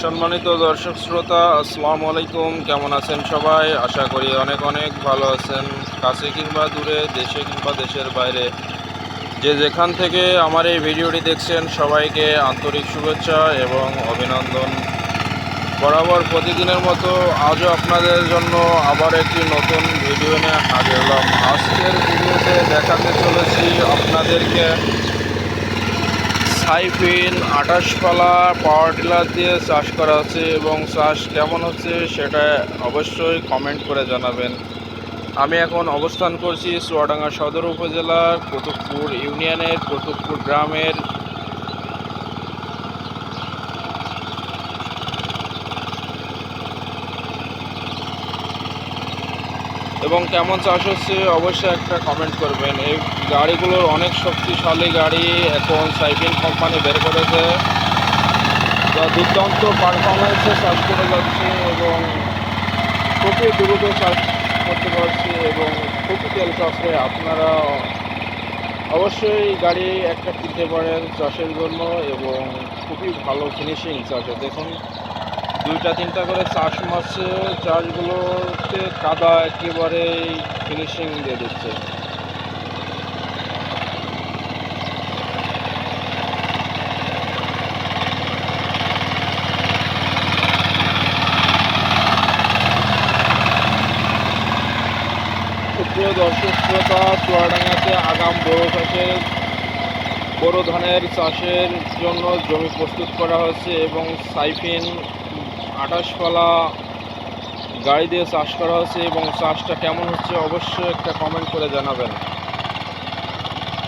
সম্মানিত দর্শক শ্রোতা, আসসালামু আলাইকুম। কেমন আছেন সবাই? আশা করি অনেক অনেক ভালো আছেন। কাছে কিংবা দূরে, দেশে কিংবা দেশের বাইরে, যে যেখান থেকে আমার এই ভিডিওটি দেখছেন, সবাইকে আন্তরিক শুভেচ্ছা এবং অভিনন্দন। বরাবর প্রতিদিনের মতো আজও আপনাদের জন্য আবার একটি নতুন ভিডিও নিয়ে হাজির হলাম। আজকের ভিডিওতে দেখাতে চলেছি আপনাদেরকে সাইফিন 28 পালা পাওয়ার টিলার দিয়ে চাষ করা হচ্ছে এবং চাষ কেমন হচ্ছে সেটা অবশ্যই কমেন্ট করে জানাবেন। আমি এখন অবস্থান করছি চুয়াডাঙ্গা সদর উপজেলার কুতুবপুর ইউনিয়নের কুতুবপুর গ্রামের এবং কেমন চাষ হচ্ছে অবশ্যই একটা কমেন্ট করবেন। এই গাড়িগুলোর অনেক শক্তিশালী গাড়ি এখন সাইফিন কোম্পানি বের করেছে, যা দুর্দান্ত পারফরমেন্সে চাষ করে যাচ্ছে এবং খুবই দ্রুত চাষ করতে পারছি এবং খুবই তেল চাষে। আপনারা অবশ্যই গাড়ি একটা কিনতে পারেন চাষের জন্য এবং খুবই ভালো ফিনিশিং চাষে। দেখুন 2-3টা করে চাষ মারছে, চাষগুলোতে কাদা একেবারে ফিনিশিং দিয়ে দিচ্ছে। প্রিয় দর্শক শ্রোতা, চুয়াডাঙ্গাতে আগাম বোরো ধানের চাষের জন্য জমি প্রস্তুত করা হয়েছে এবং সাইফিন 28 পালা গাড়ি দিয়ে চাষ করা হচ্ছে এবং চাষটা কেমন হচ্ছে অবশ্যই একটা কমেন্ট করে জানাবেন।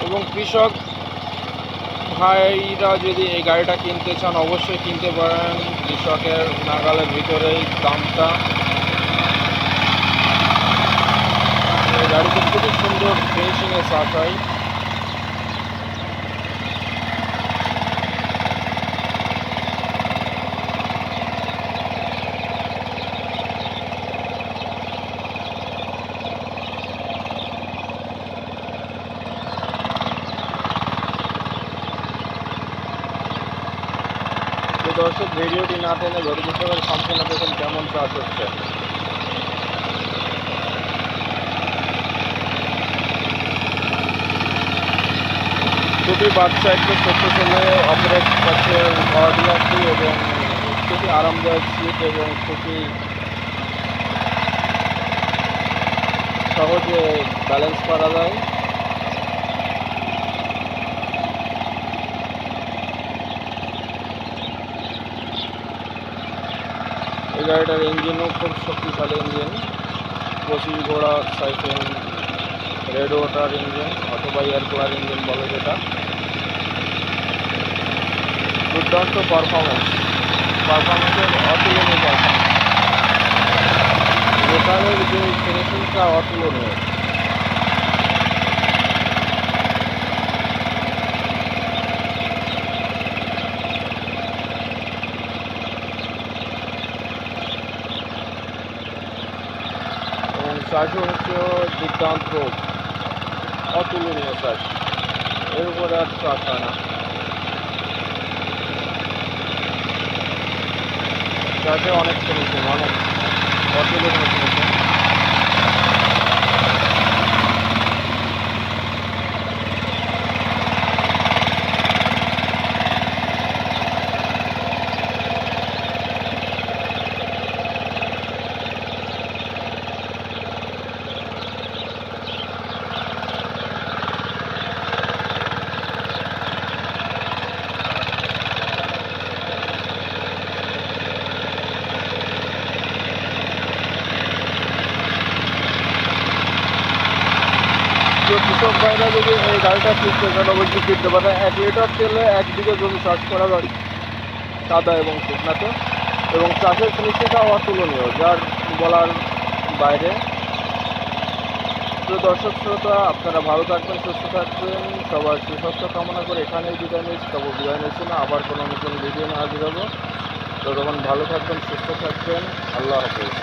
এবং কৃষক ভাইরা যদি এই গাড়িটা কিনতে চান অবশ্যই কিনতে পারেন, কৃষকের নাগালের ভিতরেই দামটা। এই গাড়িতে খুবই সুন্দর ফিনিশিংয়ে চাষ হয়। তো দর্শক, ভিডিওটি না টেনে ধরে দিতে পারে সম্পূর্ণ দেখুন কেমন চাষ হচ্ছে। খুবই বাচ্চা একটু ছোট্ট ছেলে অপারেট করছে পাওয়ার টিলারটি এবং খুবই আরামদায়ক সিট এবং খুবই সহজে ব্যালেন্স করা যায়। এই গাড়িটার ইঞ্জিনও খুব শক্তিশালী ইঞ্জিন, 25 ঘোড়া সাইফিন রেড ওয়াটার ইঞ্জিন অথবা এয়ার কুলার ইঞ্জিন বলে যেটা। দুর্দান্ত পারফরমেন্সের অতুলনীয় পারফরমেন্স, রোটারের যে ফিনিশিংটা অতুলনীয়। এবং চাষও হচ্ছে দুর্দান্ত অতুলনীয় চাষ, এর উপরে আর চাষ হয় না। চাষে অনেক ফিনিশিং, অনেক অতুলনীয় ফিনিশিং। কৃষক ভাইরা যদি এই গাড়িটা কিনতে চান অবশ্যই কিনতে পারে। 1 লিটার তেলে 1 বিঘা জমি চাষ করা যায় কাদা এবং শুকনাতে, এবং চাষের ফিনিশিংটা অতুলনীয়, যার বলার বাইরে। তো দর্শক শ্রোতা, আপনারা ভালো থাকবেন, সুস্থ থাকবেন, সবার সুস্বাস্থ্য কামনা করে এখানেই বিদায় নিচ্ছি। তবে বিদায় নিচ্ছি না, আবার কোনো নতুন ভিডিও নিয়ে হাজির হবো। তো তখন ভালো থাকবেন, সুস্থ থাকবেন। আল্লাহ হাফেজ।